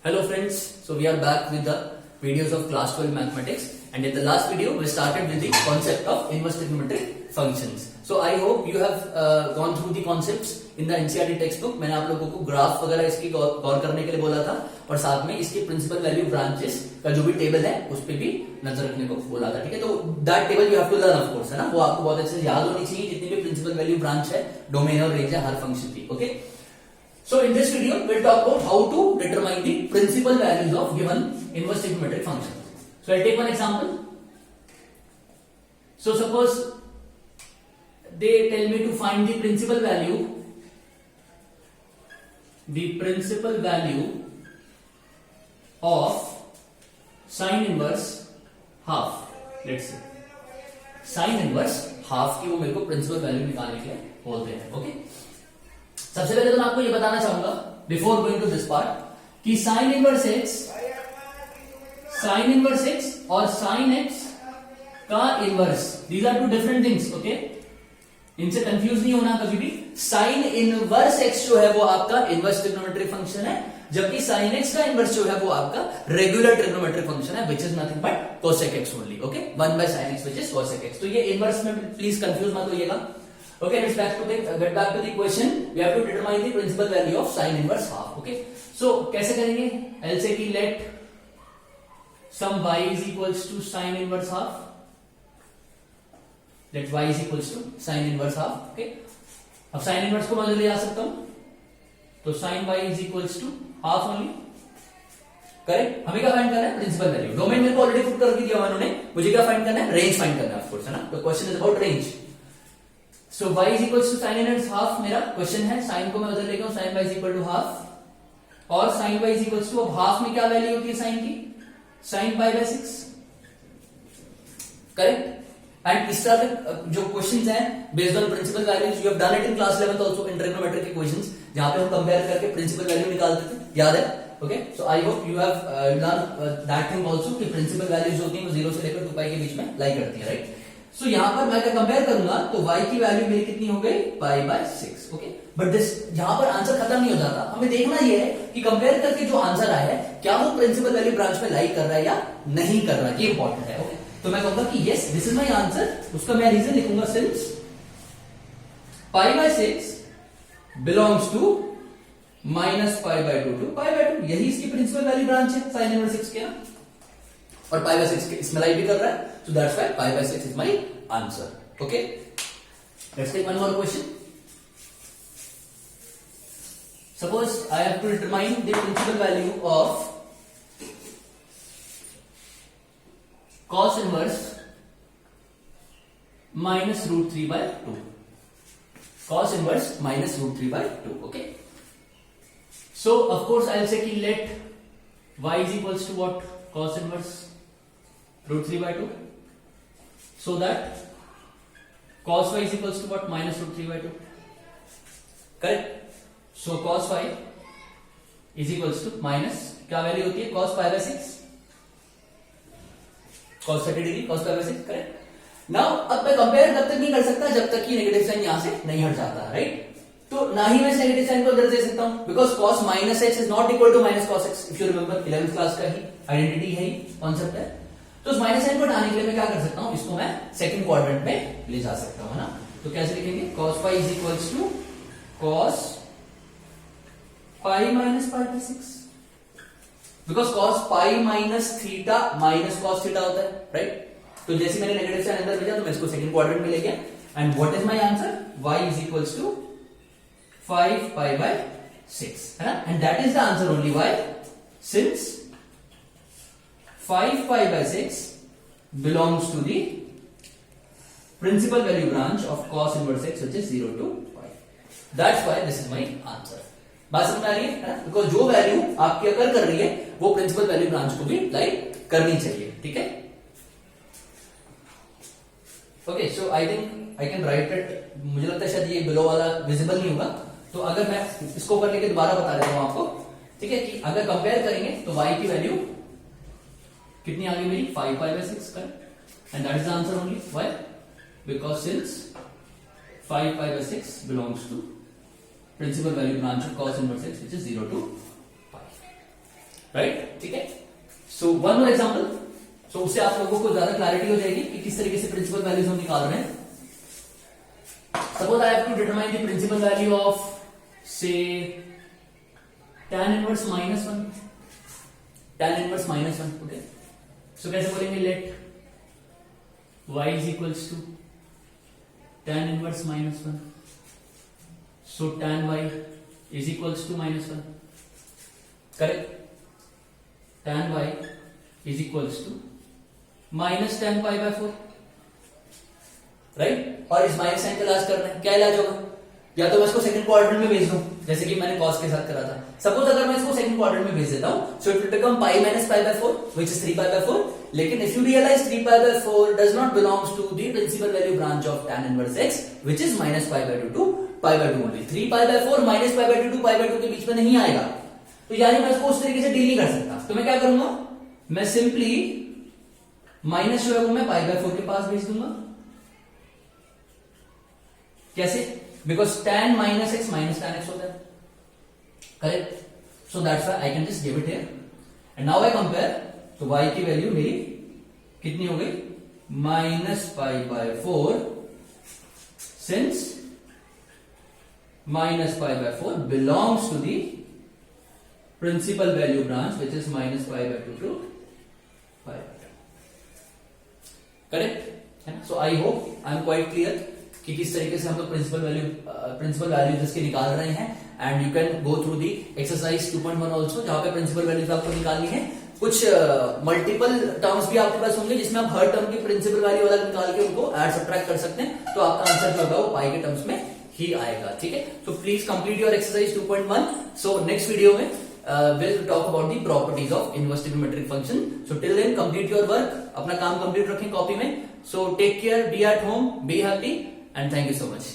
Hello friends, so we are back with the videos of class 12 mathematics, and in the last video we started with the concept of inverse trigonometric functions. So I hope you have gone through the concepts in the NCERT textbook. मैंने आप लोगों को graph वगैरह इसकी गौर करने के लिए बोला था और साथ में इसके प्रिंसिपल वैल्यू ब्रांचेस का जो भी टेबल है उस पर भी नजर रखने को बोला था. ठीक है, तो that table you have to learn of course, है ना. वो आपको बहुत अच्छे से याद होनी चाहिए जितनी भी प्रिंसिपल वैल्यू ब्रांच है, डोमेन और रेंज है हर फंक्शन की. Okay, so in this video we'll talk about how to determine the principal values of given inverse trigonometric function. So I'll take one example. So suppose they tell me to find the principal value of sin inverse half. Let's say sin inverse half की वो मेरे को principal value निकालने के लिए बोलते हैं. Okay, सबसे पहले तो मैं आपको ये बताना चाहूंगा before going to this part कि साइन इनवर्स एक्स और साइन एक्स का inverse, these are two different things. Okay, इनसे कंफ्यूज नहीं होना कभी भी. साइन इनवर्स एक्स जो है वो आपका इनवर्स ट्रिग्नोमेट्रिक फंक्शन है, जबकि साइन एक्स का इनवर्स जो है वो आपका रेगुलर ट्रिग्नोमेट्रिक फंक्शन है, which is nothing but cosec x only. Okay, 1/sin x, which is cosec x. तो ये इनवर्स में प्लीज कंफ्यूज मत होइएगा. Okay, let's get back to the question. We have to determine the principal value of sin inverse half. Okay, so कैसे करेंगे? I'll say कि let some y is equals to sin inverse half. Let y is equals to sin inverse half. Okay, अब sin inverse को मैं ले जा सकता हूं, तो sin y is equals to half only. Correct. हमें क्या फाइंड करना है? Principal value. डोमेन मेरे को ऑलरेडी पुट कर दिया उन्होंने, मुझे क्या फाइंड करना है? रेंज फाइंड करना है, ऑफ कोर्स, है ना. तो question is about range. So y is equals to sin inverse half मेरा क्वेश्चन है. साइन को मैं उधर लेके हूं, sin y is equal to half और sin y is equals to, अब हाफ में क्या वैल्यू होती है साइन की? sin pi by 6. Correct. And इस तरह के जो क्वेश्चंस हैं based on principal values, you have done it in class 11th also in trigonometric equations, जहां पे हम कंपेयर करके प्रिंसिपल वैल्यू निकालते थे, याद है? Okay, so I hope you have learn that thing also कि प्रिंसिपल वैल्यूज होती हैं वो 0 से लेकर 2 पाई के बीच में लाई करती है, राइट. सो यहां पर मैं क्या कंपेयर करूंगा तो y की वैल्यू मेरी कितनी हो गई? Pi by 6. Okay, but this यहां पर आंसर खत्म नहीं हो जाता. हमें देखना ये है कि कंपेयर करके जो आंसर आया है क्या वो प्रिंसिपल वैल्यू ब्रांच में लाई कर रहा है या नहीं कर रहा है, ये इंपॉर्टेंट है. ओके, तो मैं कहूंगा कि yes this is my answer. उसका मैं रीजन लिखूंगा since pi by 6 belongs to minus pi by 2 to pi by 2. यही इसकी प्रिंसिपल वैल्यू ब्रांच है साइन इनवर्स 6 के ना, और पाई बाय 6 इसमें लाई भी कर रहा है. So that's why pi by 6 is my answer. Okay, let's take one more question. Suppose I have to determine the principal value of cos inverse minus root 3 by 2. Cos inverse minus root 3 by 2. Okay, so of course I'll say कि let y is equals to what? Cos inverse root 3 by 2. So that cos y is equals to what? Minus root 3 by 2. Correct. So cos y is equals to minus क्या value होती है? cos pi by 6, cos 30 degree, cos pi by 6. Correct. Now अब मैं compare तब तक नहीं कर सकता जब तक कि नेगेटिव साइन यहां से नहीं हट जाता, राइट. तो ना ही मैं नेगेटिव साइन को इधर दे सकता हूं, because cos minus x is not equal to minus cos x. If you remember 11th class का ही आइडेंटिटी है, कॉन्सेप्ट है. तो उस माइनस साइन को हटाने के लिए मैं क्या कर सकता हूं? इसको मैं सेकंड क्वाड्रेंट में ले जा सकता हूं, है ना. तो कैसे लिखेंगे? cos pi is equals to cos pi minus pi by 6, because cos pi minus theta minus cos theta होता है, राइट. तो जैसे मैंने नेगेटिव साइन अंदर भेजा तो मैं इसको सेकंड क्वाड्रेंट में ले गया. And what is my answer? y is equals to 5 pi by 6, है ना. And that is the answer only. why? Since 5 pi by 6 belongs to the principal value branch of cos inverse x, which is 0 to pi. That's why this is my answer. बात समझ आ रही है? Because जो value आपकी अगर कर रही है वो प्रिंसिपल वैल्यू ब्रांच को भी लाइक करनी चाहिए. ठीक है. Okay, so I think I can write it. मुझे लगता है शायद ये बिलो वाला विजिबल नहीं होगा, तो अगर मैं इसको ऊपर लेके दोबारा बता देता हूं आपको. ठीक है, कि अगर कंपेयर करेंगे तो y की वैल्यू कितनी आ गई मेरी? 5 pi by 6. Correct. And that is the answer only. Why? Because since 5 pi by 6 belongs to principal value branch of cos inverse x, which is 0 to pi. Right, ठीक है। So one more example, सो उससे आप लोगों को ज्यादा clarity हो जाएगी कि किस तरीके से प्रिंसिपल वैल्यूज हम निकाल रहे हैं। Suppose I have to determine the principal value of say tan inverse -1, tan inverse -1, okay. So कैसे बोलेंगे, let y is equals to tan inverse -1, so tan y is equals to -1, correct. tan y is equals to -tan pi by 4, right. और इस minus sign का इलाज करना है, क्या इलाज होगा, या तो मैं इसको सेकंड क्वाड्रेंट में भेज दूं, जैसे कि मैंने कॉस के साथ करा था। सपोज अगर मैं इसको सेकंड क्वाड्रेंट में भेज देता हूं, so it will become pi minus pi by 4 which is 3 pi by 4। लेकिन if you realise 3 pi by 4 does not belongs to the principal value branch of tan inverse x which is -pi by 2 to pi by 2 only. 3 pi by 4 minus pi by 2 to pi by 2 के बीच में नहीं आएगा, तो यानी मैं इसको उस तरीके से डील नहीं कर सकता। तो मैं क्या करूंगा, मैं सिंपली माइनस जो है वो मैं पाई बाय 4 के पास भेज दूंगा। कैसे, because tan minus x minus tan x होता है, correct. So that's why I can just give it here and now I compare. तो y की वैल्यू मेरी कितनी हो गई, -pi by 4, since -pi by 4 belongs to the principal value branch which is -pi by 2 to pi by 2, correct है ना। So I hope I am quite clear कि किस तरीके से हम लोग प्रिंसिपल वैल्यूज इसके निकाल रहे हैं। And you can go through the exercise 2.1 also, जहां पे प्रिंसिपल वैल्यूज आपको निकालनी है। कुछ मल्टीपल टर्म्स भी आपके पास होंगे जिसमें आप हर टर्म की प्रिंसिपल वैल्यू अलग निकाल के उनको ऐड सब्ट्रैक्ट कर सकते हैं, तो आपका आंसर जो होगा वो पाई के टर्म्स में ही आएगा, ठीक है। So please complete your exercise 2.1। So next video में we'll talk about the properties of inverse trigonometric function. So till then complete your work, अपना काम कंप्लीट रखें कॉपी में। So take care, be at home, be happy and thank you so much.